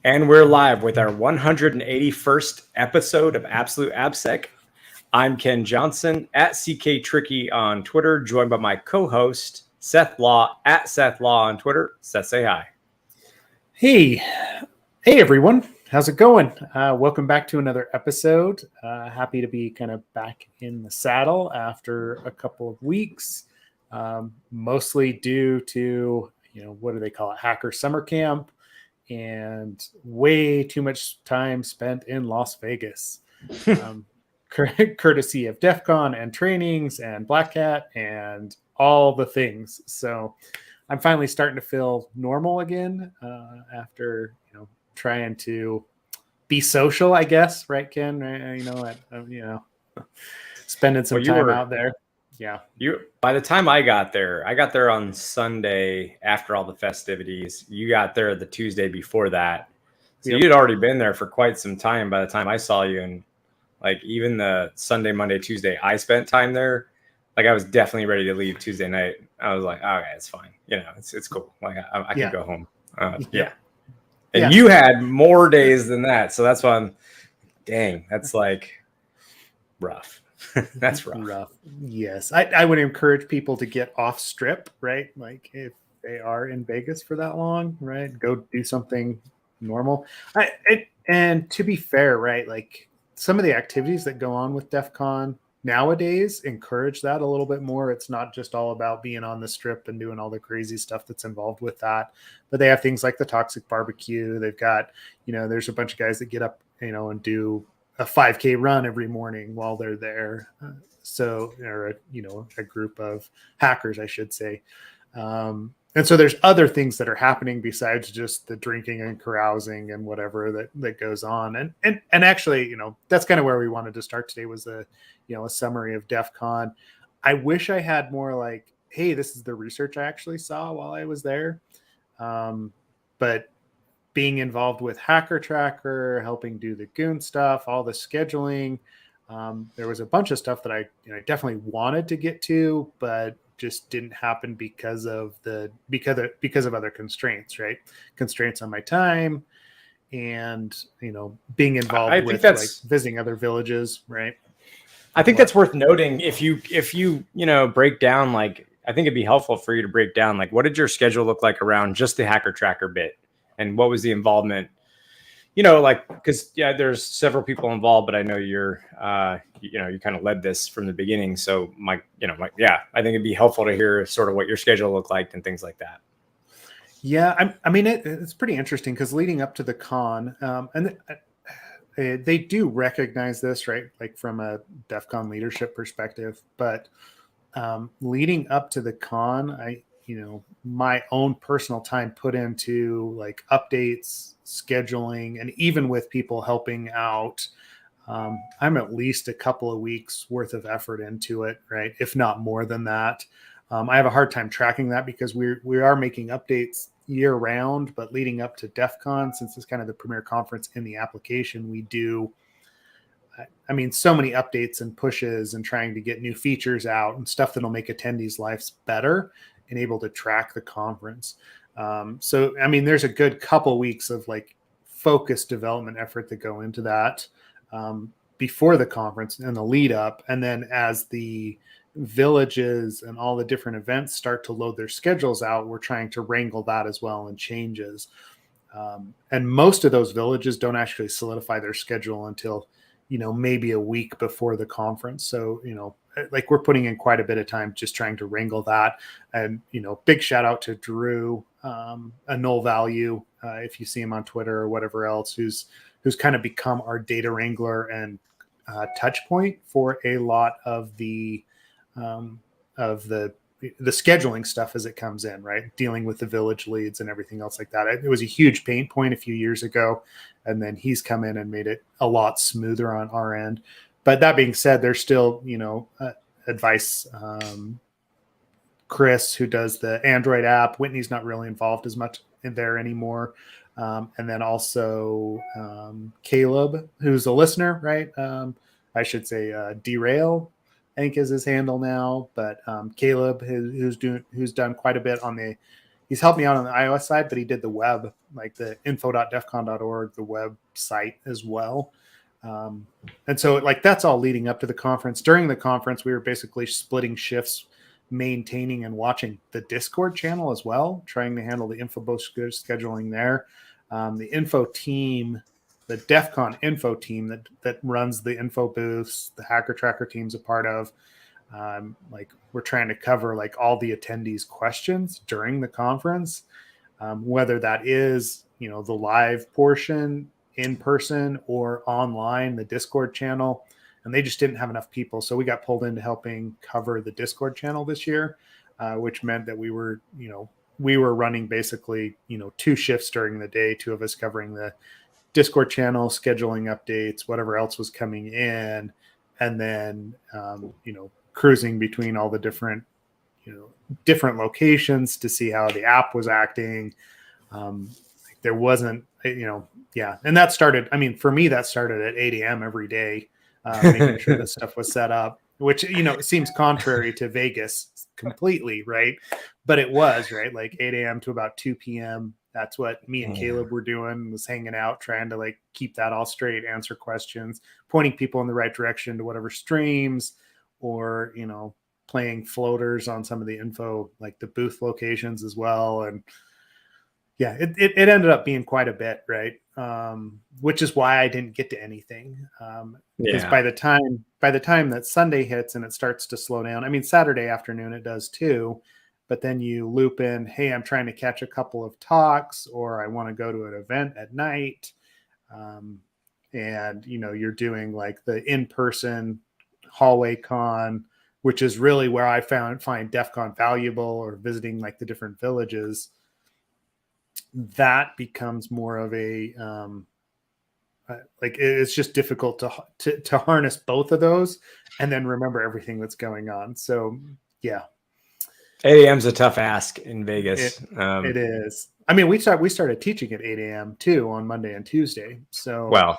And we're live with our 181st episode of Absolute AppSec. I'm Ken Johnson at CK Tricky on Twitter, joined by my co-host, Seth Law at Seth Law on Twitter. Seth, say hi. Hey everyone. How's it going? Welcome back to another episode. Happy to be kind of back in the saddle after a couple of weeks, mostly due to, what do they call it? Hacker summer camp. And way too much time spent in Las Vegas, courtesy of Defcon and trainings and Black Hat and all the things. So I'm finally starting to feel normal again after trying to be social, I guess, right, Ken? Right? Spending some time out there. Yeah. By the time I got there on Sunday after all the festivities. You got there the Tuesday before that. So You'd already been there for quite some time by the time I saw you. And like even the Sunday, Monday, Tuesday, I spent time there. Like I was definitely ready to leave Tuesday night. I was like, okay, it's fine. It's cool. Like I can go home. And you had more days than that. So that's why that's like rough. That's rough. Yes. I would encourage people to get off strip, right? Like if they are in Vegas for that long, right? Go do something normal. And to be fair, right? Like some of the activities that go on with Defcon nowadays encourage that a little bit more. It's not just all about being on the strip and doing all the crazy stuff that's involved with that, but they have things like the toxic barbecue. They've got, there's a bunch of guys that get up, and do a 5K run every morning while they're there. Or a group of hackers, I should say. And so there's other things that are happening besides just the drinking and carousing and whatever that goes on. And actually, that's kind of where we wanted to start today was a summary of DEF CON. I wish I had more like, hey, this is the research I actually saw while I was there. But being involved with Hacker Tracker, helping do the Goon stuff, all the scheduling, there was a bunch of stuff that I definitely wanted to get to, but just didn't happen because of other constraints, right? Constraints on my time and, being involved with like visiting other villages, right? I think that's worth noting. If you break down, like, I think it'd be helpful for you to break down, like, what did your schedule look like around just the Hacker Tracker bit? And what was the involvement? Because there's several people involved, but I know you kind of led this from the beginning. So I think it'd be helpful to hear sort of what your schedule looked like and things like that. Yeah, it's pretty interesting because leading up to the con, and they do recognize this, right? Like from a DEF CON leadership perspective, but leading up to the con, my own personal time put into like updates, scheduling, and even with people helping out, I'm at least a couple of weeks worth of effort into it, right? If not more than that. I have a hard time tracking that because we are making updates year round, but leading up to DEF CON, since it's kind of the premier conference in the application, we do so many updates and pushes and trying to get new features out and stuff that'll make attendees' lives better and able to track the conference. There's a good couple weeks of like focused development effort that go into that before the conference and the lead up. And then as the villages and all the different events start to load their schedules out, we're trying to wrangle that as well and changes. And most of those villages don't actually solidify their schedule until, maybe a week before the conference. So, like we're putting in quite a bit of time just trying to wrangle that. And, big shout out to Drew, a null value, if you see him on Twitter or whatever else, who's kind of become our data wrangler and touch point for a lot of the scheduling stuff as it comes in, right? Dealing with the village leads and everything else like that. It was a huge pain point a few years ago. And then he's come in and made it a lot smoother on our end. But that being said, there's still, advice. Chris, who does the Android app, Whitney's not really involved as much in there anymore. And then also Caleb, who's a listener, right? I should say Derail, I think is his handle now. But Caleb, who's done quite a bit on the he's helped me out on the iOS side, but he did the web, like the info.defcon.org, the website as well. And so like that's all leading up to the conference. During the conference, we were basically splitting shifts, maintaining and watching the Discord channel as well, trying to handle the info booth scheduling there. The info team, the Defcon info team that runs the info booths, the Hacker Tracker team's a part of. Like we're trying to cover like all the attendees' questions during the conference, whether that is, you know, the live portion in person or online, the Discord channel. And they just didn't have enough people. So we got pulled into helping cover the Discord channel this year, which meant that we were running basically, you know, 2 shifts during the day, 2 of us covering the Discord channel, scheduling updates, whatever else was coming in. And then, you know, cruising between all the different locations to see how the app was acting. There wasn't, you know, yeah. And that started, I mean, for me, that started at 8 a.m. every day, making sure that stuff was set up, which, you know, it seems contrary to Vegas completely, right? But it was, right? Like 8 a.m. to about 2 p.m. That's what me and Caleb were doing, was hanging out, trying to like keep that all straight, answer questions, pointing people in the right direction to whatever streams, or, you know, playing floaters on some of the info, like the booth locations as well. And yeah, it ended up being quite a bit, right? Which is why I didn't get to anything. Because by the time that Sunday hits and it starts to slow down, I mean, Saturday afternoon it does too, but then you loop in, hey, I'm trying to catch a couple of talks, or I want to go to an event at night. And, you know, you're doing like the in-person hallway con, which is really where I find DEFCON valuable, or visiting like the different villages. That becomes more of a like it's just difficult to harness both of those and then remember everything that's going on. So yeah, 8 a.m. is a tough ask in Vegas. It is. I mean, we started teaching at 8 a.m. too on Monday and Tuesday. So well,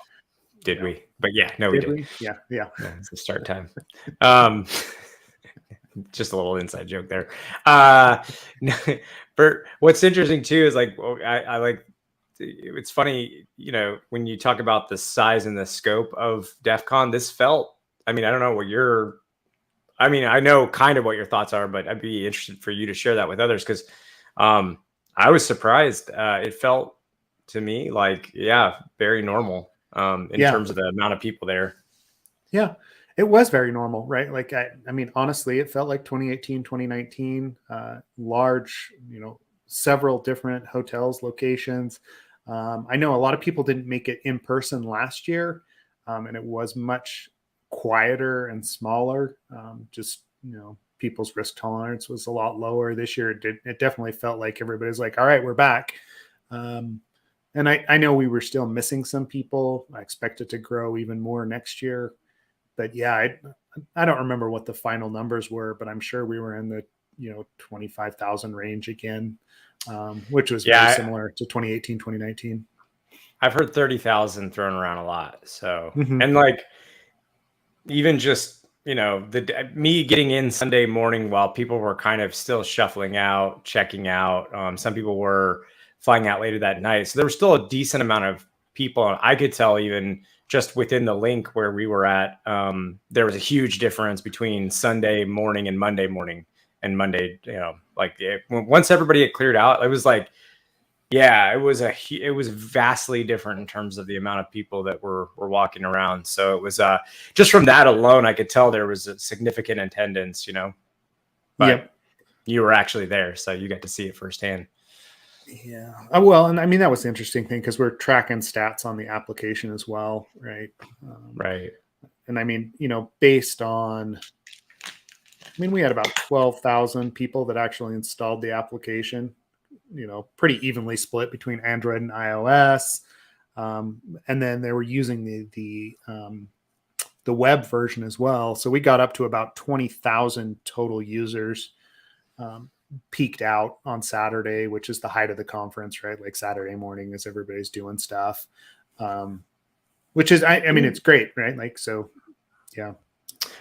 did we? But yeah, no, we did. Yeah, it's the start time. Just a little inside joke there. But what's interesting too is like, I like, it's funny, you know, when you talk about the size and the scope of DEFCON, this felt, I mean, I don't know what I know kind of what your thoughts are, but I'd be interested for you to share that with others. Cause I was surprised. It felt to me like, yeah, very normal in terms of the amount of people there. Yeah. It was very normal, right? Like, I mean, honestly, it felt like 2018, 2019, large, you know, several different hotels, locations. I know a lot of people didn't make it in person last year, and it was much quieter and smaller. Just, you know, people's risk tolerance was a lot lower this year. It definitely felt like everybody's like, all right, we're back. And I know we were still missing some people. I expect it to grow even more next year. But yeah, I don't remember what the final numbers were, but I'm sure we were in the, you know, 25,000 range again, which was very similar to 2018, 2019. I've heard 30,000 thrown around a lot. So, and like, even just, you know, me getting in Sunday morning while people were kind of still shuffling out, checking out. Some people were flying out later that night. So there was still a decent amount of people. And I could tell even just within the link where we were at, there was a huge difference between Sunday morning and Monday morning. And Monday, you know, like once everybody had cleared out, it was like, yeah, it was vastly different in terms of the amount of people that were walking around. So it was just from that alone, I could tell there was a significant attendance, you know. But you were actually there, so you got to see it firsthand. Yeah. Well, and I mean, that was the interesting thing because we're tracking stats on the application as well, right? Right. And I mean, you know, based on, I mean, we had about 12,000 people that actually installed the application, you know, pretty evenly split between Android and iOS. And then they were using the web version as well. So we got up to about 20,000 total users. Peaked out on Saturday, which is the height of the conference, right? Like Saturday morning as everybody's doing stuff, which is, I mean, it's great, right? Like, so, yeah.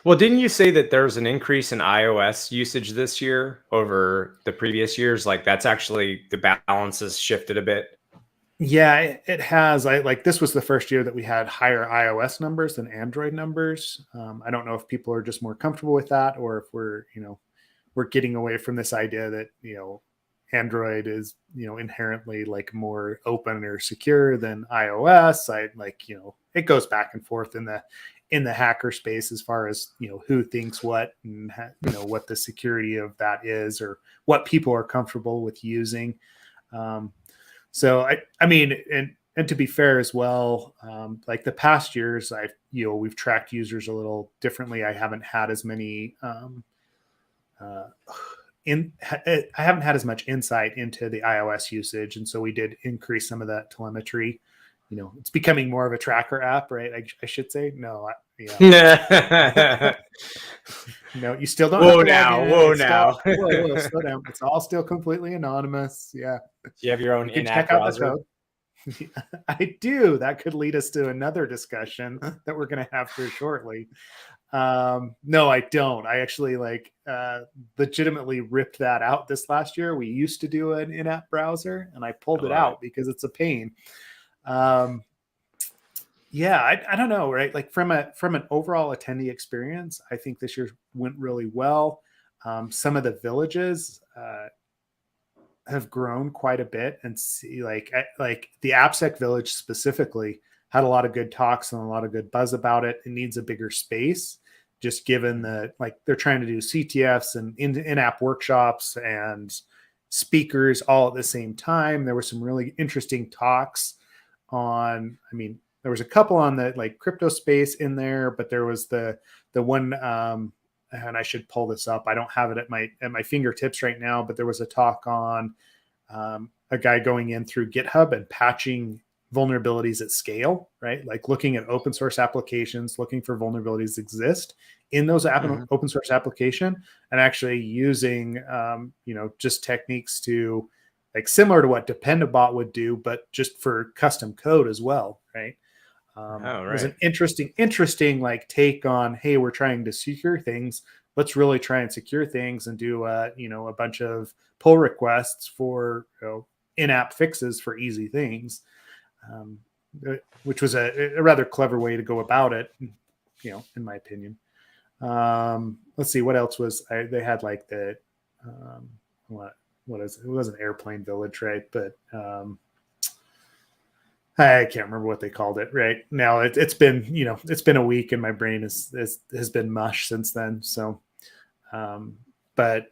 Well, didn't you say that there's an increase in iOS usage this year over the previous years? Like that's actually the balance has shifted a bit. Yeah, it has. I like this was the first year that we had higher iOS numbers than Android numbers. I don't know if people are just more comfortable with that, or if we're getting away from this idea that Android is inherently like more open or secure than iOS. It goes back and forth in the hacker space as far as who thinks what, and what the security of that is, or what people are comfortable with using. So I mean, and to be fair as well, like the past years, we've tracked users a little differently. I haven't had as many I haven't had as much insight into the iOS usage, and so we did increase some of that telemetry. It's becoming more of a tracker app, right? I should say. No, no, you still don't have to log in. Whoa now. Whoa, slow down. It's all still completely anonymous. Yeah. Do you have your own You can in-app check out the browser? code. I do. That could lead us to another discussion that we're going to have here shortly. No, I don't. I actually legitimately ripped that out this last year. We used to do an in-app browser, and I pulled it out because it's a pain. Yeah, I don't know, right? Like from an overall attendee experience, I think this year went really well. Some of the villages have grown quite a bit, and see like the AppSec village specifically had a lot of good talks and a lot of good buzz about it. It needs a bigger space, just given that they're trying to do CTFs and in-app workshops and speakers all at the same time. There were some really interesting talks on, there was a couple on the crypto space in there, but there was the one, and I should pull this up. I don't have it at my fingertips right now, but there was a talk on a guy going in through GitHub and patching vulnerabilities at scale, right? Like looking at open source applications, looking for vulnerabilities that exist in those open source application, and actually using, just techniques to similar to what Dependabot would do, but just for custom code as well, right? It was an interesting take on, hey, we're trying to secure things. Let's really try and secure things and do a bunch of pull requests for in-app fixes for easy things, which was a rather clever way to go about it, in my opinion. Let's see what else was they had the what is it? It was an airplane village, right? But I can't remember what they called it right now. It's been a week, and my brain has been mush since then. So, but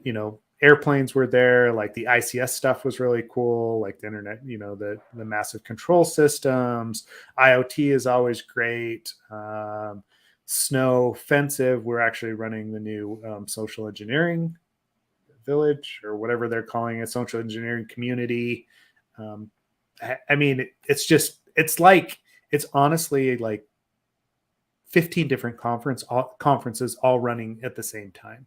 airplanes were there. Like the ICS stuff was really cool. Like the internet, the massive control systems. IoT is always great. Snow Offensive, we're actually running the new social engineering village, or whatever they're calling it, social engineering community. It's honestly like 15 different conferences all running at the same time.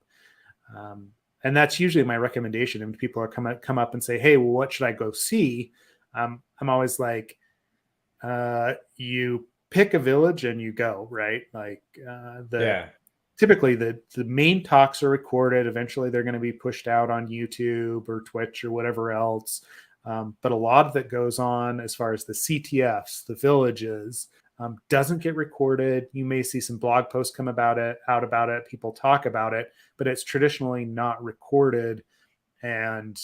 And that's usually my recommendation. And people are come up and say, hey, well, what should I go see? I'm always like, you pick a village and you go, right? Typically the main talks are recorded. Eventually they're going to be pushed out on YouTube or Twitch or whatever else. But a lot of it goes on as far as the CTFs, the villages, doesn't get recorded. You may see some blog posts come out about it. People talk about it, but it's traditionally not recorded. And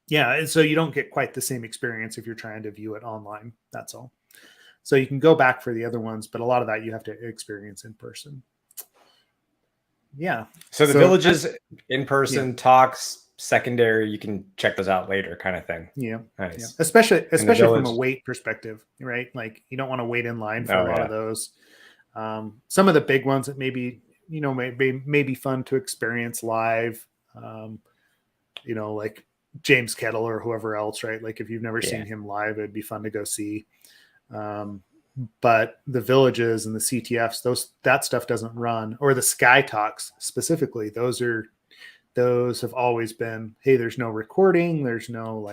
so you don't get quite the same experience if you're trying to view it online. That's all. So you can go back for the other ones, but a lot of that you have to experience in person. Yeah. So the villages in person, talks, secondary, you can check those out later, kind of thing. Yeah. Nice. Yeah. Especially from a wait perspective, right? Like you don't want to wait in line for a lot of those. Some of the big ones that maybe, may be fun to experience live, like James Kettle or whoever else, right? Like if you've never seen him live, it'd be fun to go see. But the villages and the CTFs, that stuff doesn't run, or the Sky Talks specifically. Those have always been, hey, there's no recording. There's no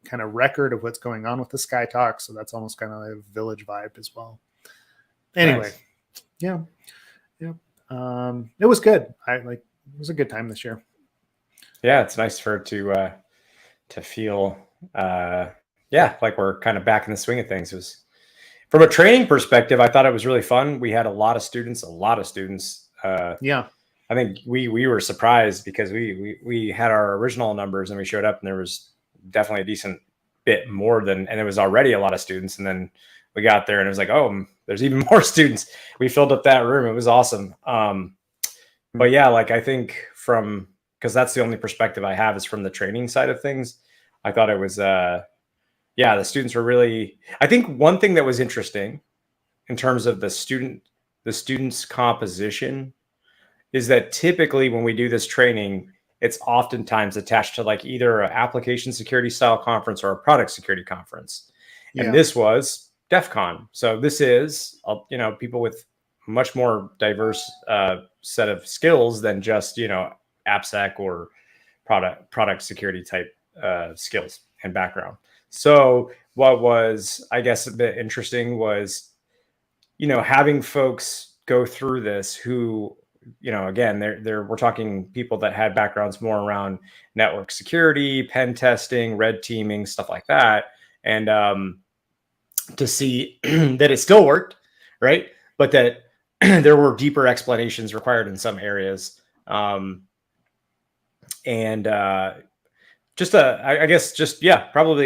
kind of record of what's going on with the Sky Talk. So that's almost kind of a village vibe as well. Anyway. Nice. Yeah. it was good. It was a good time this year. Yeah, it's nice for it to feel like we're kind of back in the swing of things. It was, from a training perspective, I thought it was really fun. We had a lot of students. Yeah. I think we were surprised because we had our original numbers and we showed up and there was definitely a decent bit more than, and it was already a lot of students. And then we got there and it was like, oh, there's even more students. We filled up that room. It was awesome. But yeah, like I think because that's the only perspective I have is from the training side of things. I thought it was, the students were really, I think one thing that was interesting in terms of the students' composition is that typically when we do this training, it's oftentimes attached to like either an application security style conference or a product security conference. Yeah. And this was Defcon. So this is, people with much more diverse set of skills than just, AppSec or product security type skills and background. So what was, I guess, a bit interesting was, having folks go through this who, again, we're talking people that had backgrounds more around network security, pen testing, red teaming, stuff like that. And to see that it still worked, right? But that there were deeper explanations required in some areas. Probably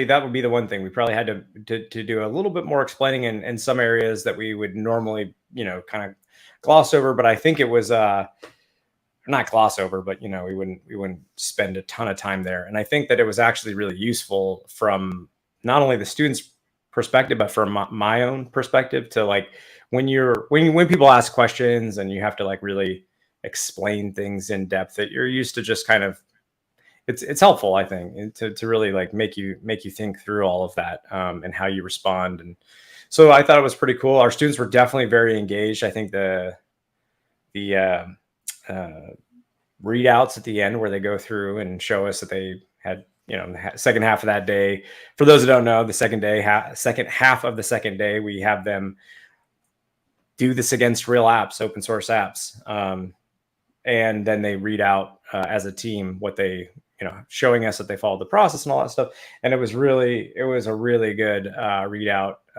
that would be the one thing. We probably had to do a little bit more explaining in some areas that we would normally, kind of gloss over. But I think it was not gloss over, but we wouldn't spend a ton of time there. And I think that it was actually really useful from not only the students' perspective, but from my own perspective to like when people ask questions and you have to like really explain things in depth that you're used to just kind of, it's helpful, I think, to really like make you think through all of that and how you respond. And so I thought it was pretty cool. Our students were definitely very engaged. I think the readouts at the end where they go through and show us that they had, the second half of that day. For those who don't know, the second half of the second day, we have them do this against real apps, open source apps. And then they read out as a team what they, showing us that they followed the process and all that stuff. And it was a really good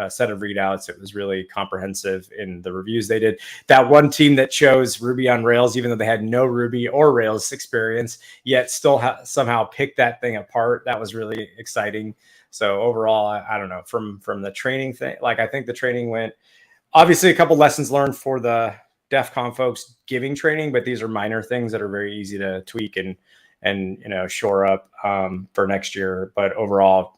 set of readouts. It was really comprehensive in the reviews they did. That one team that chose Ruby on Rails, even though they had no Ruby or Rails experience, yet still somehow picked that thing apart. That was really exciting. So overall, I don't know, from the training thing, like I think the training went, obviously a couple lessons learned for the Defcon folks giving training, but these are minor things that are very easy to tweak and shore up for next year. But overall,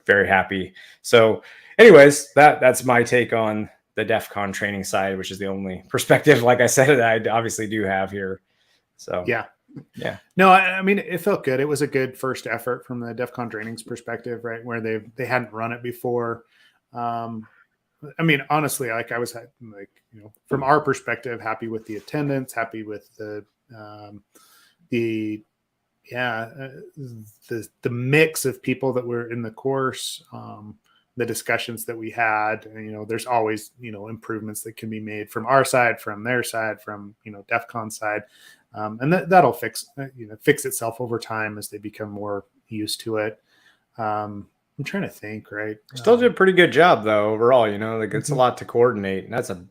very happy. So anyways, that's my take on the Defcon training side, which is the only perspective, like I said, that I obviously do have here. So yeah. No, I mean, it felt good. It was a good first effort from the Defcon trainings perspective, right? Where they hadn't run it before. I mean, honestly, like I was like, from our perspective, happy with the attendance, happy with the mix of people that were in the course, the discussions that we had. And, there's always, improvements that can be made from our side, from their side, from, Defcon side. And that'll fix itself over time as they become more used to it. I'm trying to think, right? Still did a pretty good job though, overall, like it's a lot to coordinate and that's a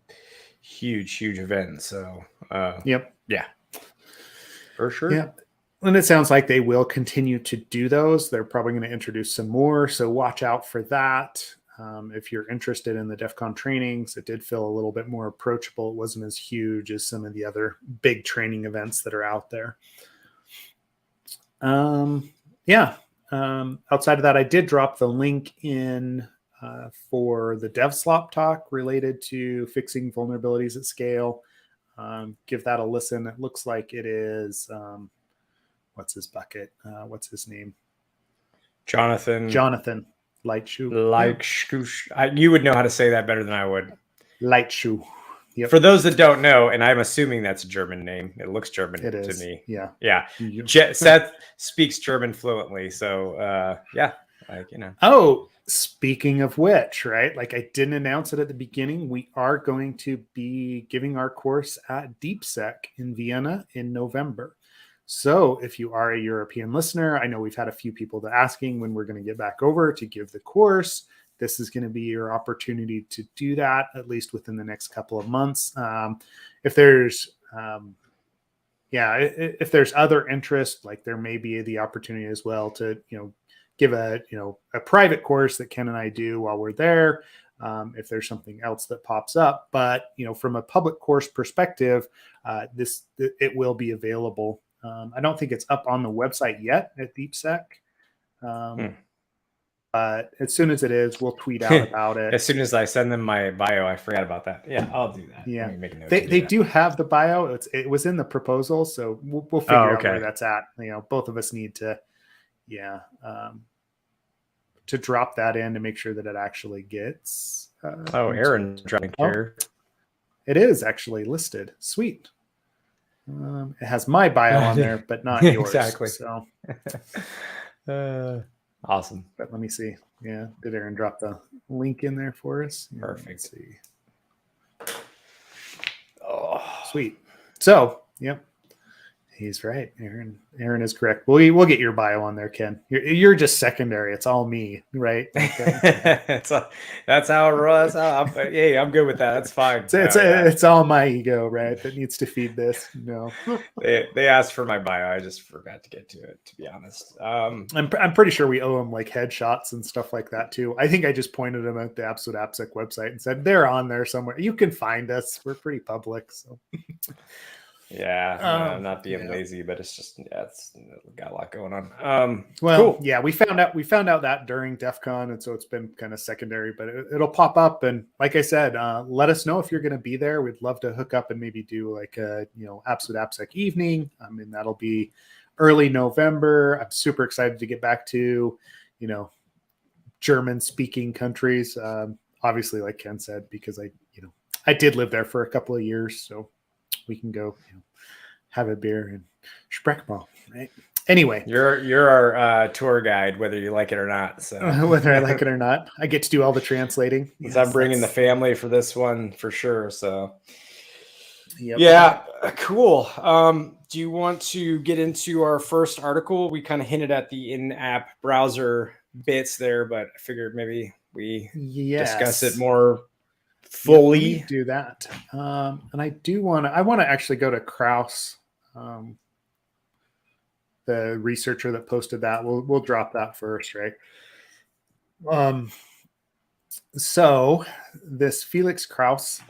huge event. So, yep. Yeah, for sure. Yeah. And it sounds like they will continue to do those. They're probably going to introduce some more. So watch out for that. If you're interested in the Defcon trainings, it did feel a little bit more approachable. It wasn't as huge as some of the other big training events that are out there. Outside of that, I did drop the link in for the DevSlop talk related to fixing vulnerabilities at scale. Give that a listen. It looks like it is, what's his bucket? What's his name? Jonathan Lightshoe. You would know how to say that better than I would. Lightshoe. Yep. For those that don't know, and I'm assuming that's a German name. It looks German to me. Yeah. Seth speaks German fluently, so Oh, Speaking of which, right? Like I didn't announce it at the beginning. We are going to be giving our course at DeepSec in Vienna in November. So if you are a European listener, I know we've had a few people asking when we're going to get back over to give the course. This is going to be your opportunity to do that, at least within the next couple of months. If there's if there's other interest, like there may be the opportunity as well to, give a private course that Ken and I do while we're there. If there's something else that pops up, but from a public course perspective, it will be available. I don't think it's up on the website yet at DeepSec. But as soon as it is, we'll tweet out about it. As soon as I send them my bio, I forgot about that. Yeah, I'll do that. Yeah, they do have the bio. It was in the proposal, so we'll figure out where that's at. Both of us need to, to drop that in to make sure that it actually gets. Aaron's dropping here. It is actually listed. Sweet. It has my bio on there, but not yours. Exactly. So. Awesome. But let me see. Yeah. Did Aaron drop the link in there for us? Yeah, perfect. Let's see. Oh, sweet. So, yep. He's right. Aaron is correct. We'll get your bio on there, Ken. You're just secondary. It's all me, right? Okay. That's how it runs. Hey, I'm good with that. That's fine. It's all my ego, right? That needs to feed this. They asked for my bio. I just forgot to get to it, to be honest. I'm pretty sure we owe them like headshots and stuff like that too. I think I just pointed them at the Absolute AppSec website and said they're on there somewhere. You can find us. We're pretty public, so. Yeah, I'm not being lazy, but it's just it's got a lot going on. Cool. Yeah, we found out that during Defcon, and so it's been kind of secondary, but it'll pop up. And like I said, let us know if you're going to be there. We'd love to hook up and maybe do like a Absolute AppSec evening. I mean, that'll be early November. I'm super excited to get back to German speaking countries. Obviously, like Ken said, because I did live there for a couple of years, so. We can go have a beer and Sprechball, right? Anyway, you're our tour guide, whether you like it or not. So whether I like it or not, I get to do all the translating. Yes, I'm bringing the family for this one for sure. So yep. Yeah, cool. Do you want to get into our first article? We kind of hinted at the in-app browser bits there, but I figured maybe we discuss it more fully. Do that. And I want to actually go to Kraus, the researcher that posted that. We'll drop that first, right? So this Felix Kraus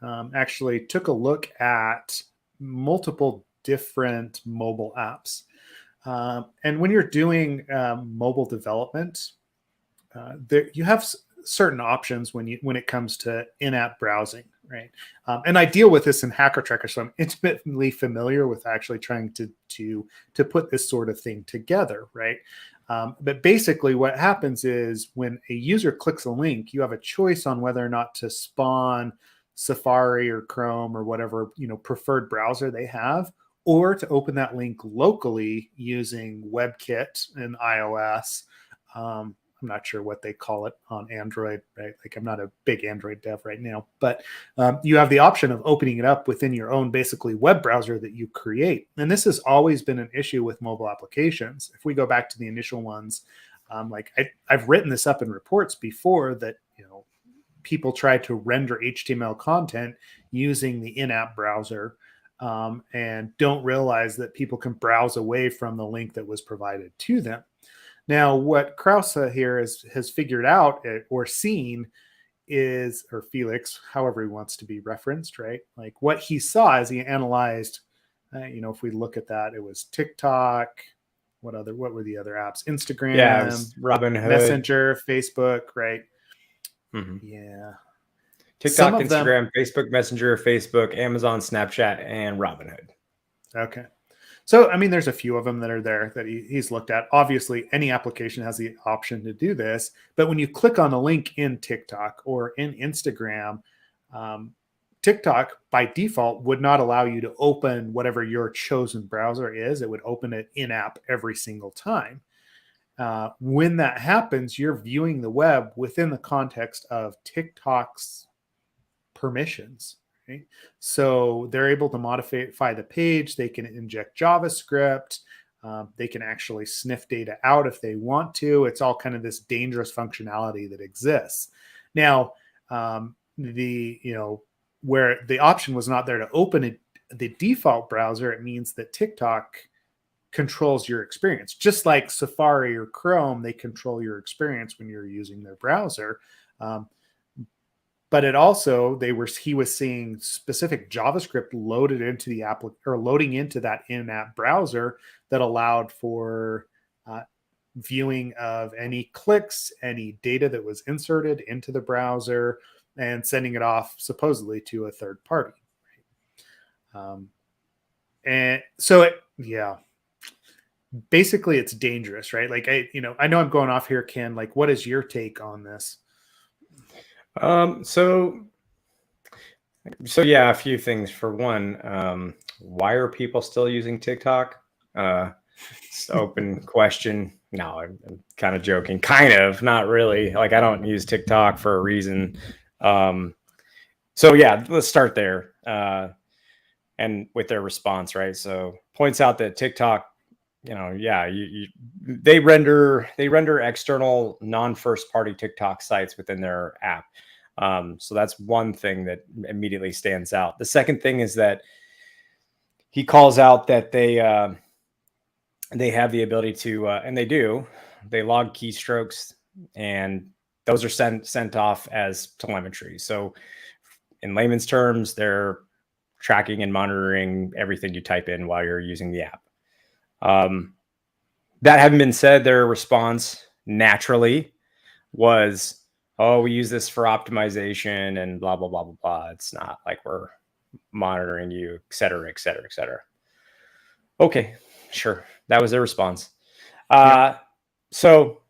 actually took a look at multiple different mobile apps. And when you're doing mobile development, you have certain options when it comes to in-app browsing, right? And I deal with this in Hacker Tracker, so I'm intimately familiar with actually trying to put this sort of thing together, right? But basically what happens is when a user clicks a link, you have a choice on whether or not to spawn Safari or Chrome or whatever preferred browser they have, or to open that link locally using WebKit and iOS. I'm not sure what they call it on Android, right? Like I'm not a big Android dev right now, but you have the option of opening it up within your own basically web browser that you create. And this has always been an issue with mobile applications. If we go back to the initial ones, I've written this up in reports before that, people try to render HTML content using the in-app browser and don't realize that people can browse away from the link that was provided to them. Now, what Krause here has figured out or seen is, or Felix, however he wants to be referenced, right? Like what he saw as he analyzed, if we look at that, it was TikTok. What were the other apps? Instagram, Robinhood, Messenger, Facebook, right? Mm-hmm. Yeah. TikTok, Instagram, Facebook Messenger, Facebook, Amazon, Snapchat, and Robinhood. Okay. So, I mean, there's a few of them that are there that he's looked at. Obviously, any application has the option to do this. But when you click on a link in TikTok or in Instagram, TikTok by default would not allow you to open whatever your chosen browser is. It would open it in-app every single time. when that happens, you're viewing the web within the context of TikTok's permissions. Right? So they're able to modify the page. They can inject JavaScript. They can actually sniff data out if they want to. It's all kind of this dangerous functionality that exists. Now, where the option was not there to open it, the default browser, it means that TikTok controls your experience. Just like Safari or Chrome, they control your experience when you're using their browser. But it also, he was seeing specific JavaScript loaded into the app, or loading into that in-app browser that allowed for viewing of any clicks, any data that was inserted into the browser, and sending it off supposedly to a third party. And so basically it's dangerous, right? Like I know I'm going off here, Ken. Like, what is your take on this? So yeah, a few things. For one, why are people still using TikTok? It's an open question. No, I'm kind of joking. Kind of, not really. Like, I don't use TikTok for a reason. So yeah, let's start there. And with their response, right? So points out that TikTok, they render external non-first party TikTok sites within their app. So that's one thing that immediately stands out. The second thing is that he calls out that they have the ability to, and they log keystrokes, and those are sent off as telemetry. So in layman's terms, they're tracking and monitoring everything you type in while you're using the app. That having been said, their response naturally was, "Oh, we use this for optimization and blah, blah, blah, blah, blah. It's not like we're monitoring you, et cetera, et cetera, et cetera." Okay, sure. That was their response. So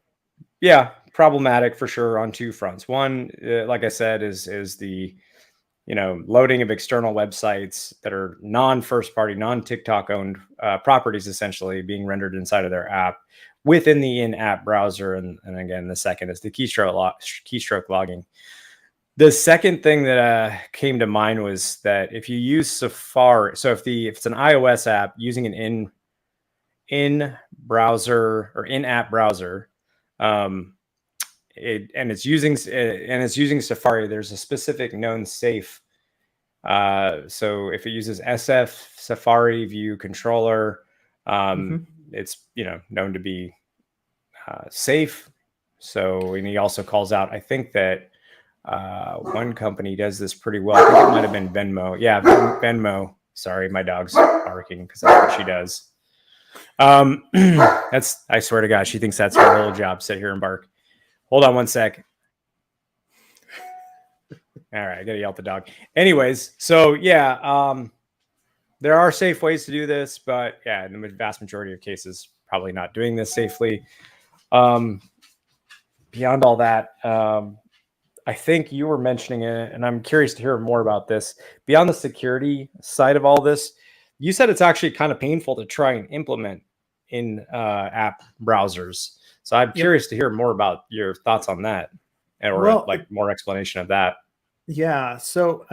yeah, problematic for sure on two fronts. One, like I said, is the loading of external websites that are non-first party, non-TikTok owned properties, essentially being rendered inside of their app within the in-app browser. And again, the second is the keystroke logging. The second thing that came to mind was that if you use Safari, so if it's an iOS app using an in-browser or in-app browser, it's using Safari, there's a specific known safe. So if it uses SF Safari View Controller, it's known to be safe. So, and he also calls out, I think that one company does this pretty well. I think it might have been Venmo. Yeah, Venmo. Sorry, my dog's barking because that's what she does. I swear to God, she thinks that's her whole job. Sit here and bark. Hold on one sec. All right, I gotta yell at the dog. Anyways, so yeah, there are safe ways to do this, but yeah, in the vast majority of cases, probably not doing this safely. Beyond all that, I think you were mentioning it, and I'm curious to hear more about this. Beyond the security side of all this, you said it's actually kind of painful to try and implement in app browsers. So I'm curious to hear more about your thoughts on that, or more explanation of that. Yeah. So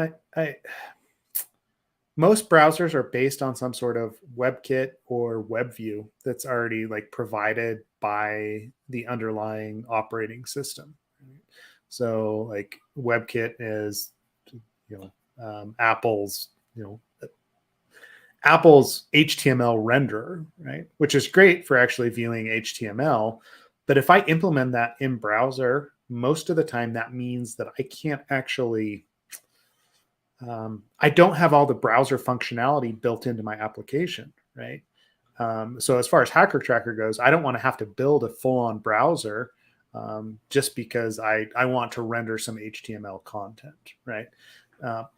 most browsers are based on some sort of WebKit or WebView that's already provided by the underlying operating system. So like WebKit is, Apple's HTML renderer, right? Which is great for actually viewing HTML. But if I implement that in browser, most of the time that means that I can't actually, I don't have all the browser functionality built into my application, right? So as far as Hacker Tracker goes, I don't want to have to build a full-on browser just because I want to render some HTML content, right?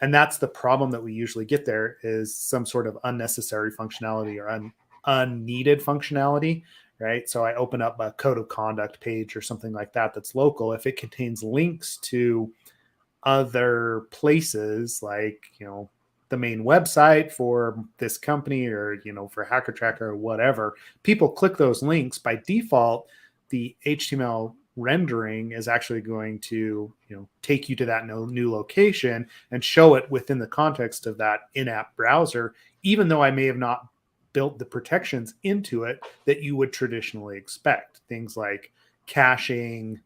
And that's the problem that we usually get there, is some sort of unnecessary functionality or unneeded functionality, right? So I open up a code of conduct page or something like that that's local. If it contains links to other places, like, the main website for this company, or, for Hacker Tracker or whatever, people click those links by default. the HTML rendering is actually going to, take you to that new location and show it within the context of that in-app browser, even though I may have not built the protections into it that you would traditionally expect. Things like caching,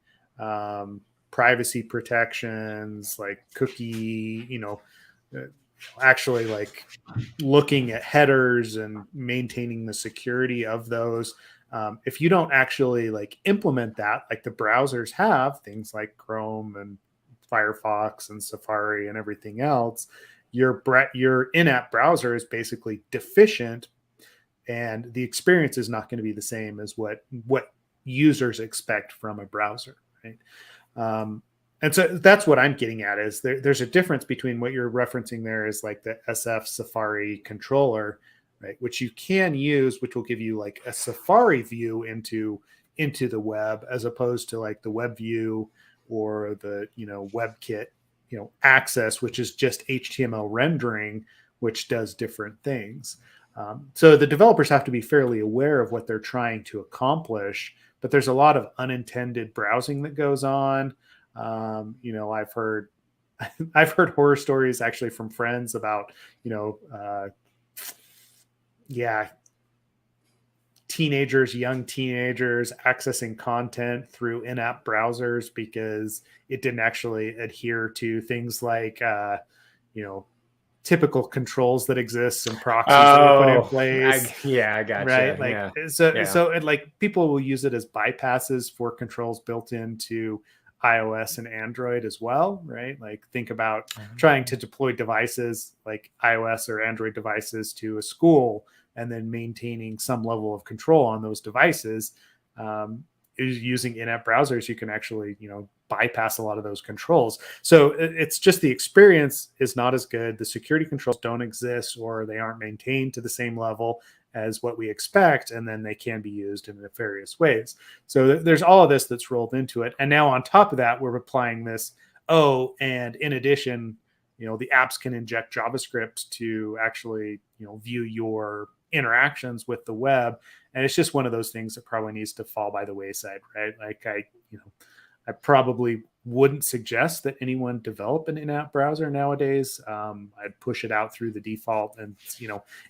privacy protections, like cookie, actually like looking at headers and maintaining the security of those. If you don't actually like implement that, like the browsers have, things like Chrome and Firefox and Safari and everything else, your in-app browser is basically deficient, and the experience is not going to be the same as what users expect from a browser, right? And so that's what I'm getting at, is there's a difference between what you're referencing there is like the SF Safari controller, right, which you can use, which will give you like a Safari view into the web, as opposed to like the web view or the WebKit access, which is just HTML rendering, which does different things. So the developers have to be fairly aware of what they're trying to accomplish, but there's a lot of unintended browsing that goes on. I've heard horror stories actually from friends about, young teenagers accessing content through in-app browsers because it didn't actually adhere to things like, typical controls that exist and proxies that were put in place. I got right. you. Like, so it, like, people will use it as bypasses for controls built into iOS and Android as well, right? Like, think about trying to deploy devices like iOS or Android devices to a school and then maintaining some level of control on those devices. Using in-app browsers, you can actually, bypass a lot of those controls. So it's just the experience is not as good. The security controls don't exist, or they aren't maintained to the same level as what we expect, and then they can be used in nefarious ways. So there's all of this that's rolled into it. And now on top of that, we're applying this. Oh, and in addition, the apps can inject JavaScript to actually, view your interactions with the web. And it's just one of those things that probably needs to fall by the wayside, right? Like, I probably wouldn't suggest that anyone develop an in-app browser nowadays. I'd push it out through the default. And,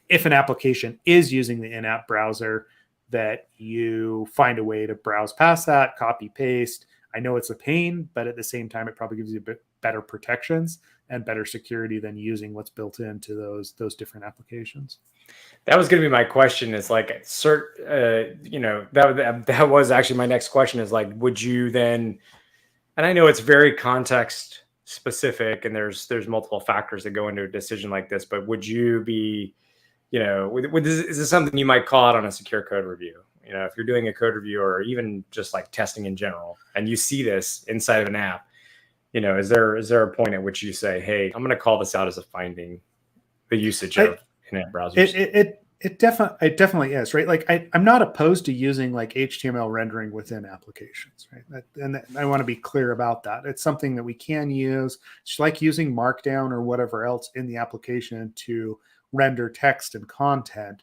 if an application is using the in-app browser, that you find a way to browse past that, copy, paste. I know it's a pain, but at the same time, it probably gives you a bit better protections and better security than using what's built into those different applications. That was going to be my question. Is like, that was actually my next question. Is like, would you then? And I know it's very context specific, and there's multiple factors that go into a decision like this. But would you be, is this something you might call out on a secure code review? If you're doing a code review or even just like testing in general, and you see this inside of an app, is there a point at which you say, hey, I'm going to call this out as a finding, the usage of internet browsers? It definitely is, right? Like, I'm not opposed to using like HTML rendering within applications, right? And I want to be clear about that. It's something that we can use. It's like using Markdown or whatever else in the application to render text and content.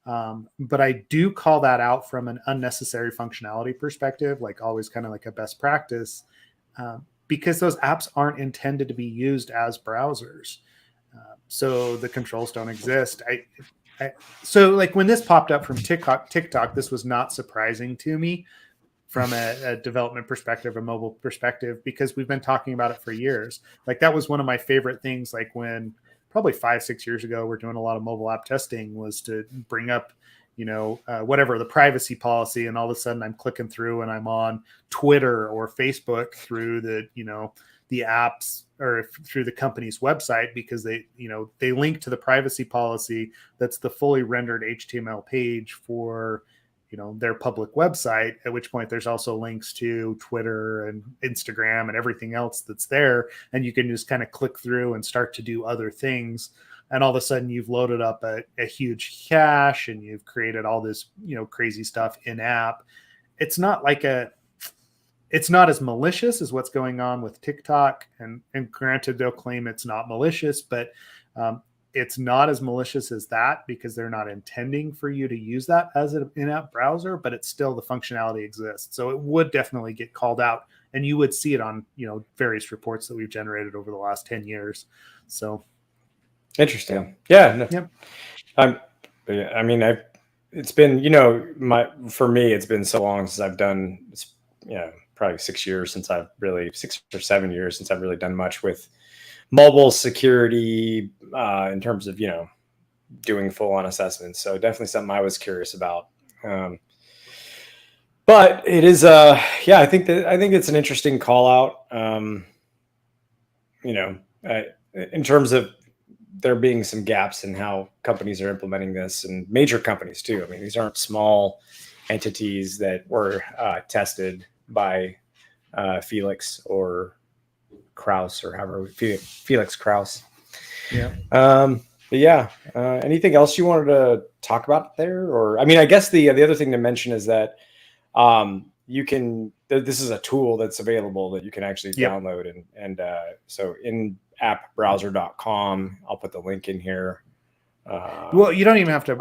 But I do call that out from an unnecessary functionality perspective, like always kind of like a best practice, because those apps aren't intended to be used as browsers. So the controls don't exist. So like when this popped up from TikTok, this was not surprising to me from a development perspective, a mobile perspective, because we've been talking about it for years. Like, that was one of my favorite things. Like, when probably 5-6 years ago, we're doing a lot of mobile app testing, was to bring up, whatever the privacy policy. And all of a sudden I'm clicking through and I'm on Twitter or Facebook through the apps or through the company's website, because they link to the privacy policy that's the fully rendered HTML page for, their public website, at which point there's also links to Twitter and Instagram and everything else that's there. And you can just kind of click through and start to do other things. And all of a sudden you've loaded up a huge cache and you've created all this, crazy stuff in app. It's not as malicious as what's going on with TikTok. And granted, they'll claim it's not malicious, but it's not as malicious as that because they're not intending for you to use that as an in-app browser, but it's still the functionality exists. So it would definitely get called out, and you would see it on, various reports that we've generated over the last 10 years. So interesting. Yeah. No, yep. I mean, it's been, for me, it's been so long since I've done, probably 6 years since 6 or 7 years since I've really done much with mobile security in terms of, doing full on assessments. So definitely something I was curious about. But it is, I think it's an interesting call out. In terms of there being some gaps in how companies are implementing this, and major companies too. I mean, these aren't small entities that were tested by Felix or Kraus or however Felix Kraus. Yeah. But yeah, anything else you wanted to talk about there? Or, I mean, I guess the other thing to mention is that you can, this is a tool that's available that you can actually download. And so in appbrowser.com, I'll put the link in here. Well, you don't even have to.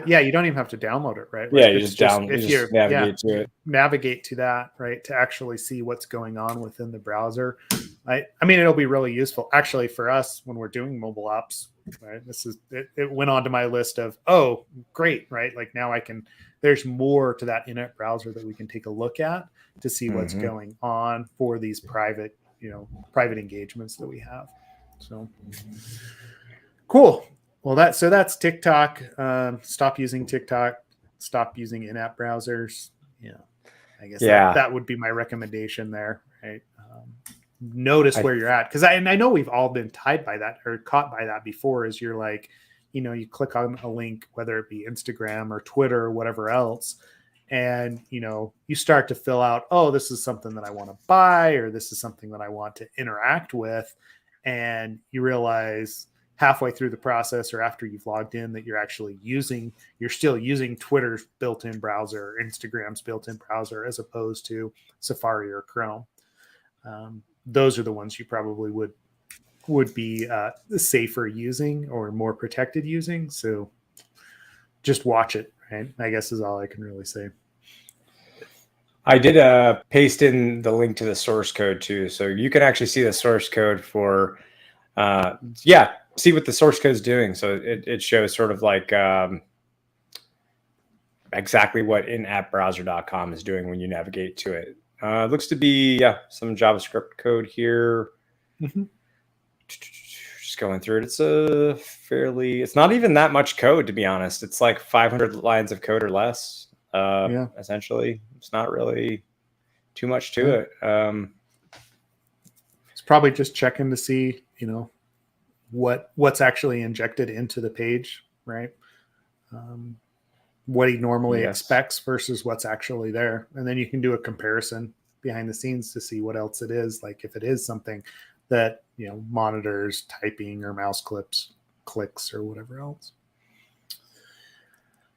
You don't even have to download it, right? Like, you just navigate to it. Navigate to that, right, to actually see what's going on within the browser. I mean, it'll be really useful actually for us when we're doing mobile apps. Right, it went onto my list of great, right? Like now there's more to that in-app browser that we can take a look at to see what's going on for these private engagements that we have. So cool. Well, that's TikTok. Stop using TikTok. Stop using in-app browsers. Yeah, I guess that would be my recommendation there. Right. Notice where you're at, because I know we've all been tied by that or caught by that before. As you're like, you click on a link, whether it be Instagram or Twitter or whatever else, and you start to fill out, this is something that I want to buy, or this is something that I want to interact with, and you realize halfway through the process or after you've logged in that you're still using Twitter's built-in browser, Instagram's built-in browser, as opposed to Safari or Chrome. Those are the ones you probably would be safer using or more protected using. So just watch it, right? I guess is all I can really say. I did paste in the link to the source code too. So you can actually see the source code for, see what the source code is doing. So it shows sort of like exactly what inappbrowser.com is doing when you navigate to it. Looks to be, some JavaScript code here. Just going through it. It's not even that much code, to be honest. It's like 500 lines of code or less. Essentially, it's not really too much to it. It's probably just checking to see, what's actually injected into the page, right? What he normally expects versus what's actually there. And then you can do a comparison behind the scenes to see what else it is. Like if it is something that, monitors typing or mouse clicks or whatever else.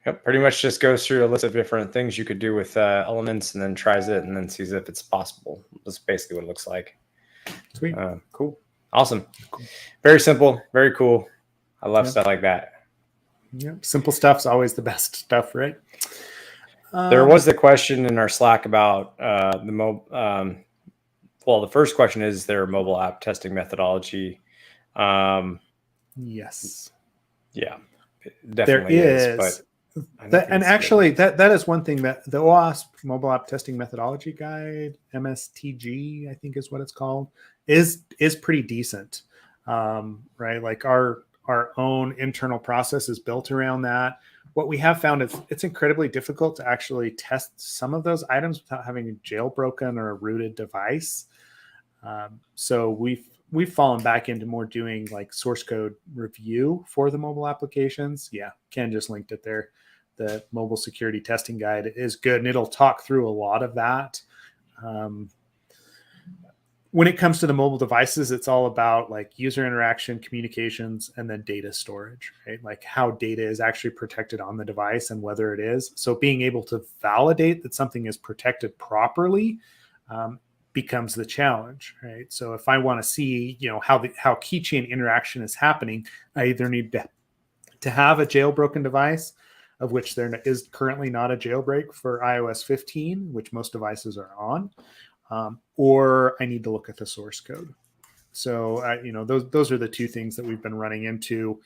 Yep. Pretty much just goes through a list of different things you could do with elements and then tries it and then sees if it's possible. That's basically what it looks like. Sweet. Cool. Awesome. Cool. Very simple. Very cool. I love stuff like that. Yeah, simple stuff's always the best stuff, right? There was the question in our Slack about the first question is there a mobile app testing methodology? Yes. Yeah, definitely there is. But actually, that is one thing that the OWASP Mobile App Testing Methodology Guide, MSTG, I think is what it's called, is pretty decent, right? Like our own internal process is built around that. What we have found is it's incredibly difficult to actually test some of those items without having a jailbroken or a rooted device. So we've fallen back into more doing like source code review for the mobile applications. Yeah, Ken just linked it there. The mobile security testing guide is good, and it'll talk through a lot of that. When it comes to the mobile devices, it's all about like user interaction, communications, and then data storage, right? Like how data is actually protected on the device and whether it is. So being able to validate that something is protected properly becomes the challenge, right? So if I want to see, how keychain interaction is happening, I either need to have a jailbroken device, of which there is currently not a jailbreak for iOS 15, which most devices are on, or I need to look at the source code. So, those are the two things that we've been running into.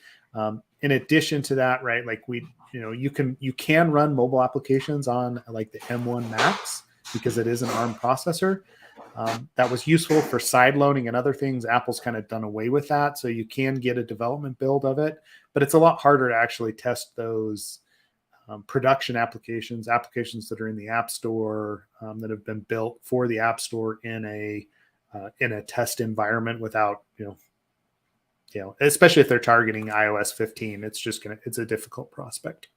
In addition to that, right, like you can run mobile applications on like the M1 Max because it is an ARM processor. That was useful for side loading and other things. Apple's kind of done away with that. So you can get a development build of it, but it's a lot harder to actually test those production applications that are in the App Store, that have been built for the App Store in a test environment without, especially if they're targeting iOS 15, it's a difficult prospect.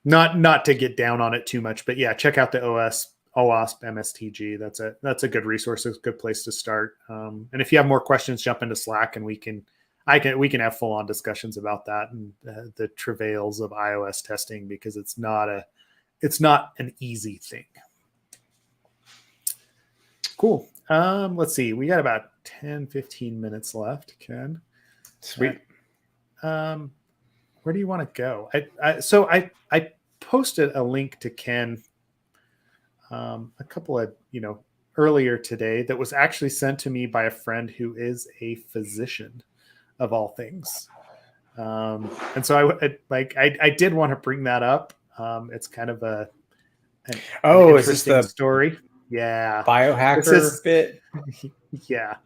Not to get down on it too much, but yeah, check out the OWASP MSTG. That's a good resource. It's a good place to start. And if you have more questions, jump into Slack and we can have full on discussions about that and the travails of iOS testing, because it's not an easy thing. Cool. Let's see. We got about 10-15 minutes left, Ken. Sweet. Where do you want to go? I posted a link to Ken a couple of, earlier today that was actually sent to me by a friend who is a physician of all things. And so I did want to bring that up. It's kind of an interesting story. Yeah. Biohacker bit. Yeah.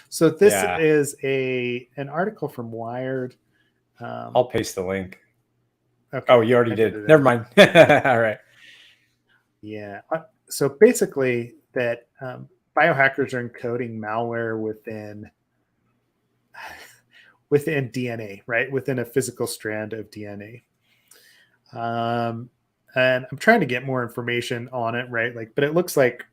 So this is an article from Wired. I'll paste the link. Okay. Oh, you already did. Never mind. All right. Yeah. So basically that biohackers are encoding malware within DNA, right? Within a physical strand of DNA. And I'm trying to get more information on it, right? But it looks like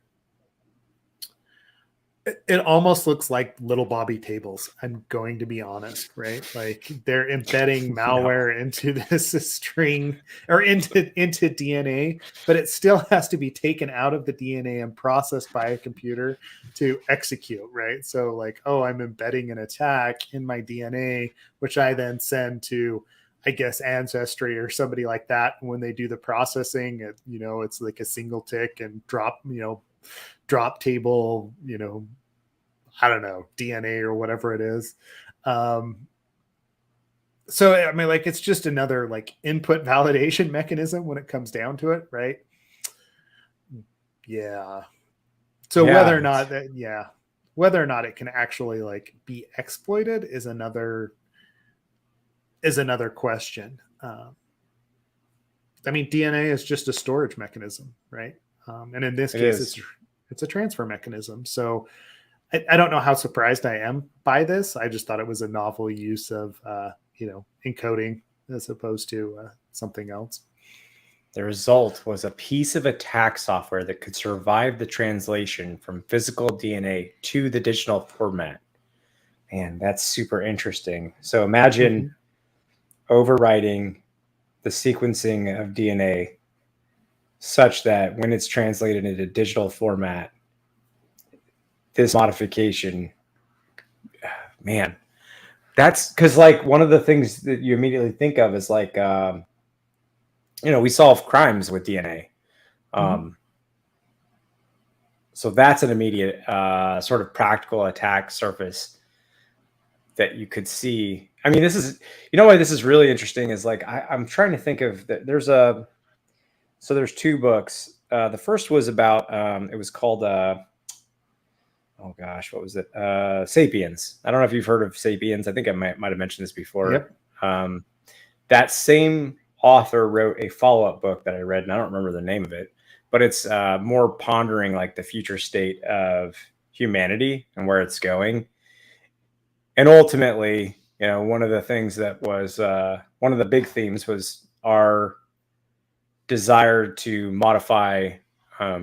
it almost looks like little Bobby tables. I'm going to be honest, right? Like they're embedding malware into this string or into DNA, but it still has to be taken out of the DNA and processed by a computer to execute, right? So like, I'm embedding an attack in my DNA, which I then send to, I guess, Ancestry or somebody like that. And when they do the processing, it's like a single tick and drop table, I don't know, DNA or whatever it is. So, I mean, like, it's just another like input validation mechanism when it comes down to it. Right. Yeah. So whether or not it can actually like be exploited is another question. I mean, DNA is just a storage mechanism, right? And in this case, it's a transfer mechanism. So I don't know how surprised I am by this. I just thought it was a novel use of, encoding as opposed to something else. The result was a piece of attack software that could survive the translation from physical DNA to the digital format. Man, that's super interesting. So imagine overwriting the sequencing of DNA such that when it's translated into digital format, this modification, man, that's because like one of the things that you immediately think of is like, we solve crimes with DNA. So that's an immediate sort of practical attack surface that you could see. I mean, this is, why this is really interesting is like, I'm trying to think of that. There's two books. The first was about, it was called, what was it? Sapiens. I don't know if you've heard of Sapiens. I think I might have mentioned this before. Yep. That same author wrote a follow-up book that I read, and I don't remember the name of it, but it's more pondering like the future state of humanity and where it's going. And ultimately, one of the things that was one of the big themes was our desire to modify our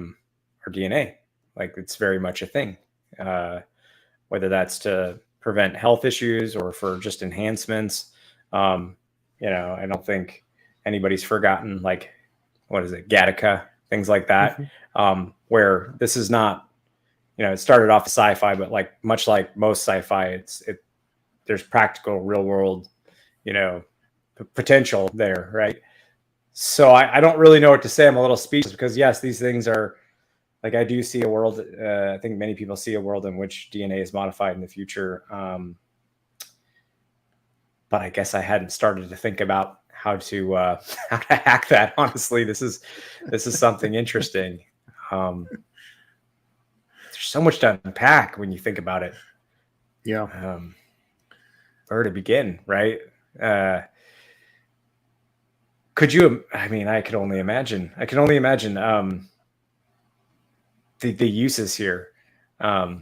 DNA. Like it's very much a thing, whether that's to prevent health issues or for just enhancements. I don't think anybody's forgotten, like, what is it, Gattaca, things like that. where this is not, it started off as sci-fi, but like much like most sci-fi, there's practical real world, potential there, right? So I don't really know what to say. I'm a little speechless because yes, these things are like, I do see a world. I think many people see a world in which DNA is modified in the future. But I guess I hadn't started to think about how to hack that. Honestly, this is something interesting. There's so much to unpack when you think about it. Yeah. Where to begin, right? Could you? I mean, I could only imagine. The uses here. I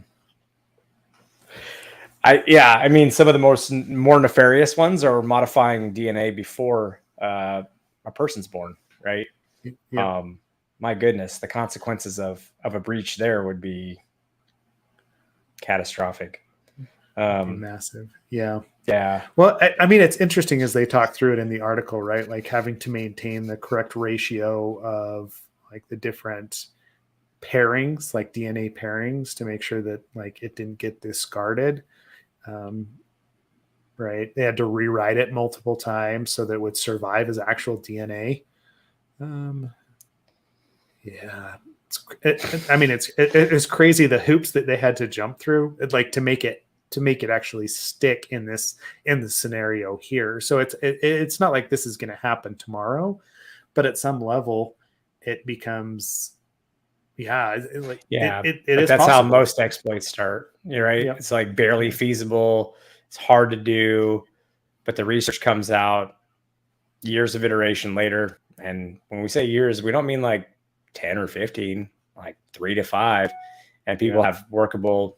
mean, some of the more nefarious ones are modifying DNA before a person's born, right? Yeah. My goodness, the consequences of a breach there would be catastrophic. Massive. Yeah. Yeah. Well, I mean, it's interesting as they talk through it in the article, right? Like having to maintain the correct ratio of like the different pairings, like DNA pairings, to make sure that like it didn't get discarded. Right. They had to rewrite it multiple times so that it would survive as actual DNA. Yeah. It's crazy the hoops that they had to jump through, like to make it actually stick in this scenario here. So it's not like this is going to happen tomorrow, but at some level it becomes it is that's possible. how most exploits start. You're right. Yep. It's like barely feasible. It's hard to do, but the research comes out years of iteration later. And when we say years, we don't mean like 10 or 15, like 3 to 5. And people have workable,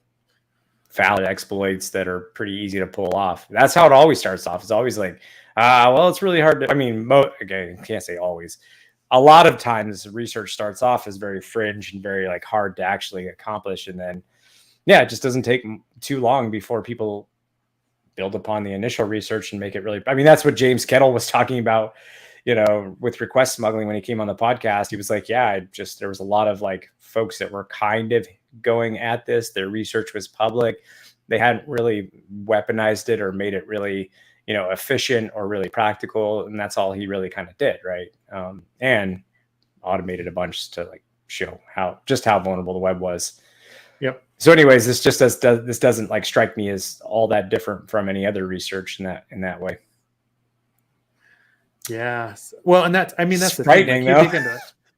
valid exploits that are pretty easy to pull off. That's how it always starts off. It's always like, well, it's really hard to, I mean, again, can't say always. A lot of times research starts off as very fringe and very like hard to actually accomplish. And then, it just doesn't take too long before people build upon the initial research and make it really, I mean, that's what James Kettle was talking about, with request smuggling when he came on the podcast. He was like, there was a lot of like folks that were kind of going at this. Their research was public. They hadn't really weaponized it or made it really, efficient or really practical. And that's all he really kind of did. Right. And automated a bunch to like show how vulnerable the web was. Yep. So anyways, this doesn't like strike me as all that different from any other research in that way. Yeah. Well, and that's the frightening, thing.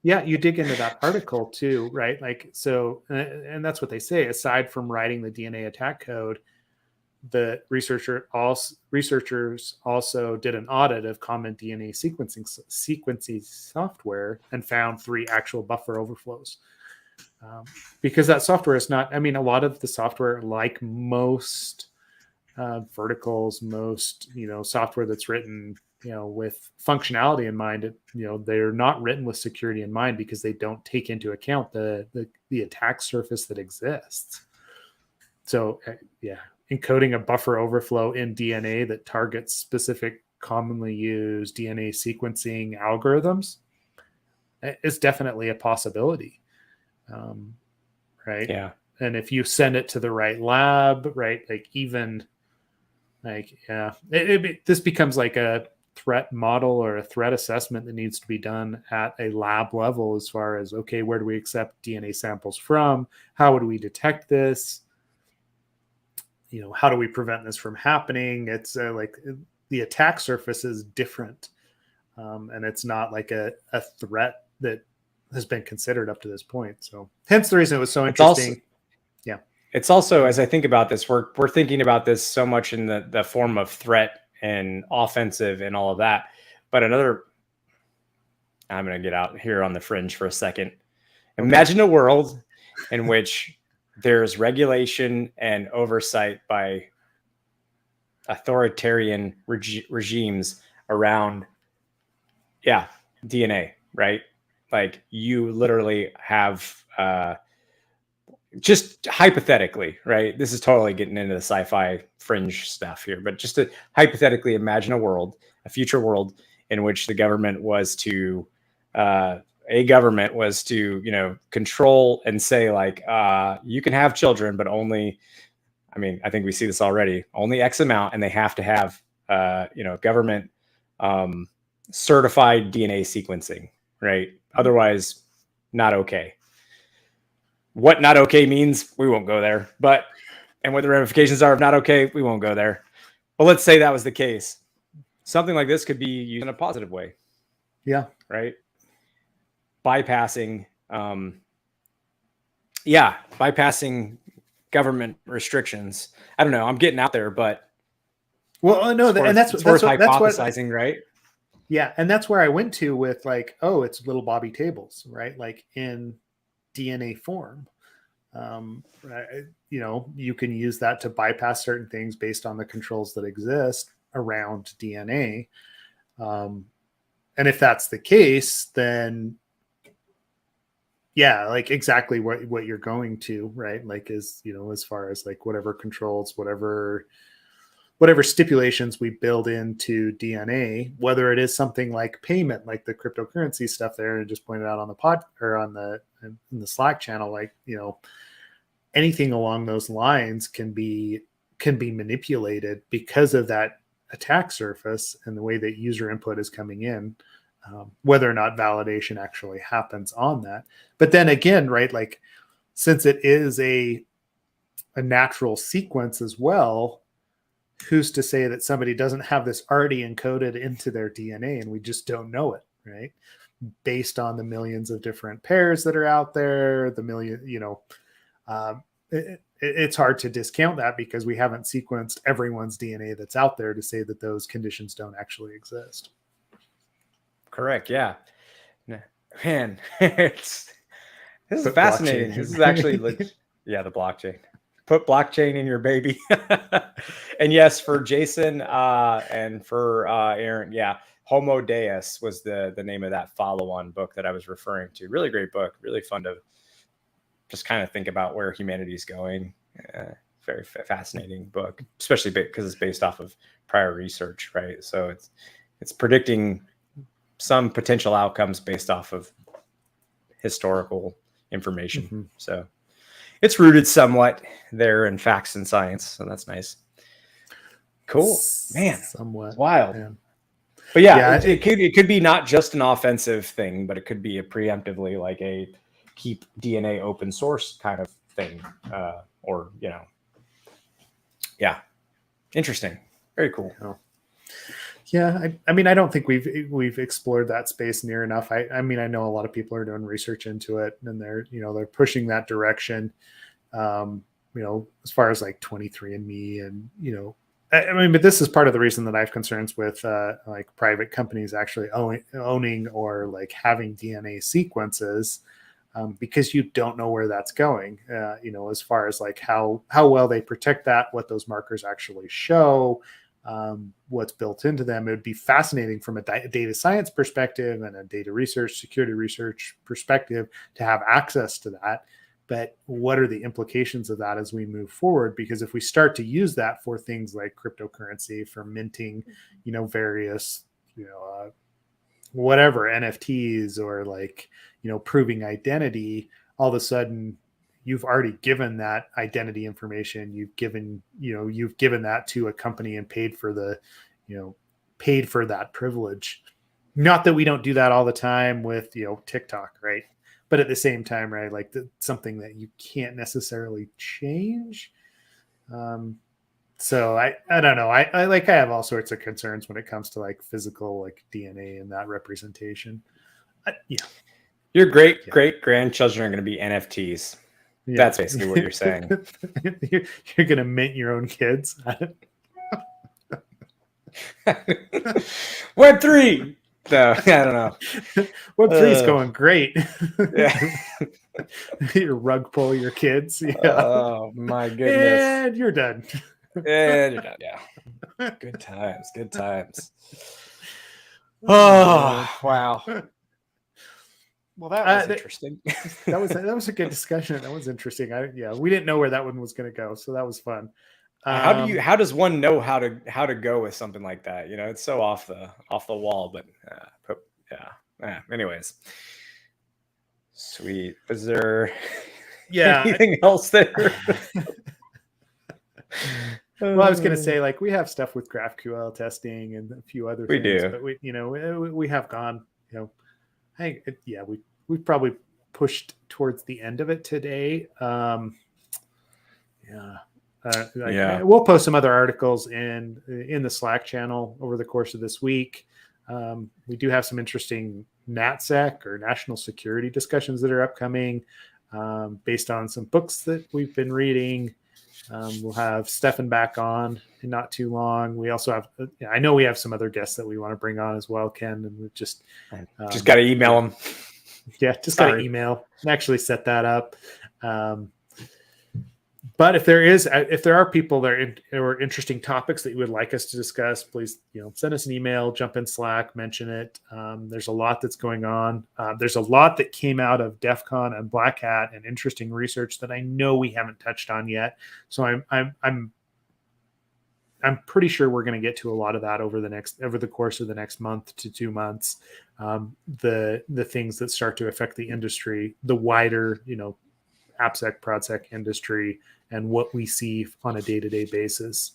Like, you dig into that article too, right? Like, so, and that's what they say. Aside from writing the DNA attack code, the researchers also did an audit of common DNA sequencing software and found 3 actual buffer overflows. Because that software is not, I mean, a lot of the software, like most verticals, most, software that's written, with functionality in mind, they're not written with security in mind because they don't take into account the attack surface that exists. So encoding a buffer overflow in DNA that targets specific commonly used DNA sequencing algorithms is definitely a possibility. Right. Yeah. And if you send it to the right lab, right, like even like, this becomes like a threat model or a threat assessment that needs to be done at a lab level as far as, okay, where do we accept DNA samples from? How would we detect this? How do we prevent this from happening? It's like the attack surface is different. And it's not like a threat that has been considered up to this point. So hence the reason it was so interesting. It's also, as I think about this, we're thinking about this so much in the form of threat and offensive and all of that. But I'm going to get out here on the fringe for a second. Imagine a world in which there's regulation and oversight by authoritarian regimes around, DNA, right? Like you literally have, just hypothetically, right? This is totally getting into the sci-fi fringe stuff here, but just to hypothetically imagine a future world in which the government was to a government was to, you know, control and say like, you can have children, but only, I mean, I think we see this already, only X amount, and they have to have, you know, government certified DNA sequencing, right? Otherwise, not okay. What not okay means, we won't go there. But, and what the ramifications are of not okay, we won't go there. But let's say that was the case. Something like this could be used in a positive way. Yeah. Right. Bypassing, bypassing government restrictions. I don't know. I'm getting out there, but well, no, and that's worth what, hypothesizing, right? Yeah, and that's where I went to with like, oh, it's little Bobby tables, right? Like in DNA form. You know, you can use that to bypass certain things based on the controls that exist around DNA. And if that's the case, then yeah, like exactly what you're going to, right? Like is, you know, as far as like whatever controls, whatever stipulations we build into DNA, whether it is something like payment, like the cryptocurrency stuff there, and just pointed out on the pod or on in the Slack channel, like, you know, anything along those lines can be manipulated because of that attack surface and the way that user input is coming in, whether or not validation actually happens on that. But then again, right, like since it is a natural sequence as well, who's to say that somebody doesn't have this already encoded into their DNA and we just don't know it, right? Based on the millions of different pairs that are out there, the million, you know, it's hard to discount that because we haven't sequenced everyone's DNA that's out there to say that those conditions don't actually exist. Correct. Yeah. Man, this is fascinating. This is actually, the blockchain. Put blockchain in your baby. And yes, for Jason and for Aaron, yeah, Homo Deus was the name of that follow-on book that I was referring to. Really great book. Really fun to just kind of think about where humanity is going. Very fascinating book, especially because it's based off of prior research, right? So it's predicting some potential outcomes based off of historical information. Mm-hmm. So it's rooted somewhat there in facts and science. So that's nice. Cool, man. Somewhat wild. Yeah. But yeah, it could be not just an offensive thing, but it could be a preemptively like a keep DNA open source kind of thing. Or, you know, yeah. Interesting. Very cool. Yeah, I mean, I don't think we've explored that space near enough. I mean, I know a lot of people are doing research into it, and they're pushing that direction. You know, as far as like 23andMe, and you know, I mean, but this is part of the reason that I have concerns with like private companies actually owning or like having DNA sequences, because you don't know where that's going. You know, as far as like how well they protect that, what those markers actually show. What's built into them. It would be fascinating from a data science perspective and a data research, security research perspective to have access to that. But what are the implications of that as we move forward? Because if we start to use that for things like cryptocurrency, for minting, you know, various, you know, whatever NFTs or like, you know, proving identity, all of a sudden you've already given that identity information. You've given that to a company and paid for that privilege. Not that we don't do that all the time with, you know, TikTok, right? But at the same time, right, like something that you can't necessarily change. So I don't know. I have all sorts of concerns when it comes to like physical, like DNA and that representation. Yeah. Your great grandchildren are going to be NFTs. Yeah. That's basically what you're saying. You're going to mint your own kids. Web3. No, I don't know. Web3 is going great. Yeah. You rug pull your kids. Yeah. Oh my goodness. And you're done. And you're done. Yeah. Good times. Good times. Oh, wow. Well, that was interesting. that was a good discussion. That was interesting. We didn't know where that one was going to go, so that was fun. How does one know how to go with something like that? You know, it's so off the wall, but yeah. Anyways, Sweet. Is there Yeah. anything else there? Well, I was going to say, like, we have stuff with GraphQL testing and a few other We things, do. but we have gone, we've probably pushed towards the end of it today. We'll post some other articles in the Slack channel over the course of this week. We do have some interesting NatSec or national security discussions that are upcoming based on some books that we've been reading. We'll have Stefan back on in not too long. We also have, I know we have some other guests that we want to bring on as well, Ken, and we've just got to email them. Yeah, just got to email and actually set that up. But if there are people that are interesting topics that you would like us to discuss, please, send us an email, jump in Slack, mention it. There's a lot that's going on. There's a lot that came out of Defcon and Black Hat and interesting research that I know we haven't touched on yet. So I'm pretty sure we're going to get to a lot of that over the course of the next month to 2 months. The things that start to affect the industry, the wider, AppSec, ProdSec industry, and what we see on a day-to-day basis.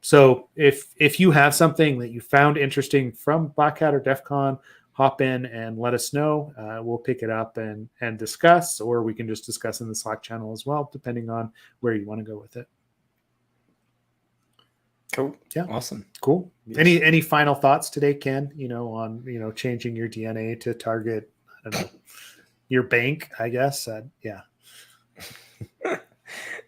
So if you have something that you found interesting from Black Hat or Defcon, hop in and let us know. We'll pick it up and discuss, or we can just discuss in the Slack channel as well, depending on where you want to go with it. Cool. Yeah. Awesome. Cool. Yes. Any final thoughts today, Ken, on, changing your DNA to target, I don't know, your bank, I guess. Yeah.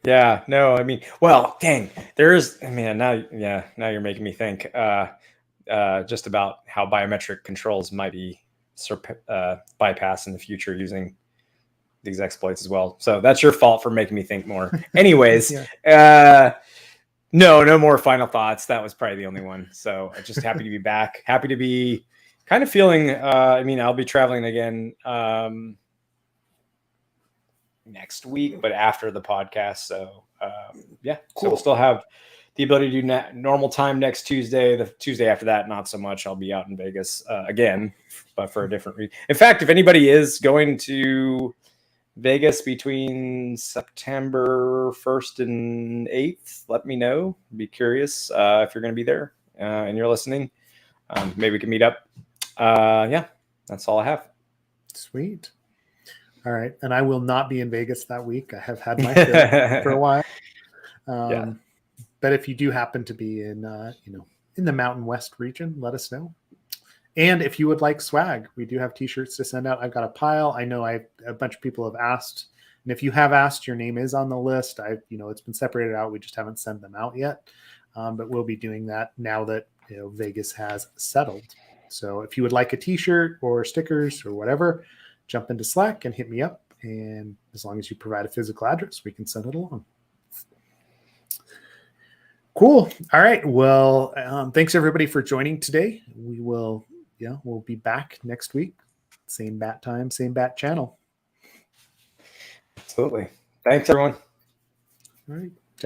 Yeah, no, I mean, well, dang, now you're making me think just about how biometric controls might be bypassed in the future using these exploits as well. So that's your fault for making me think more. Anyways, no more final thoughts. That was probably the only one. So I'm just happy to be back. Happy to be kind of feeling, I'll be traveling again next week, but after the podcast. So cool. So we'll still have the ability to do normal time next Tuesday. The Tuesday after that, not so much. I'll be out in Vegas again, but for a different reason. In fact, if anybody is going to Vegas between September 1st and 8th, let me know. Be curious if you're going to be there and you're listening. Maybe we can meet up. That's all I have. Sweet. All right. And I will not be in Vegas that week. I have had my fill for a while. But if you do happen to be in the Mountain West region, let us know. And if you would like swag, we do have t-shirts to send out. I've got a pile. I know a bunch of people have asked. And if you have asked, your name is on the list. It's been separated out. We just haven't sent them out yet. But we'll be doing that now that Vegas has settled. So if you would like a t-shirt or stickers or whatever, jump into Slack and hit me up. And as long as you provide a physical address, we can send it along. Cool. All right. Well, thanks everybody for joining today. We'll be back next week. Same bat time, same bat channel. Absolutely. Thanks, everyone. All right.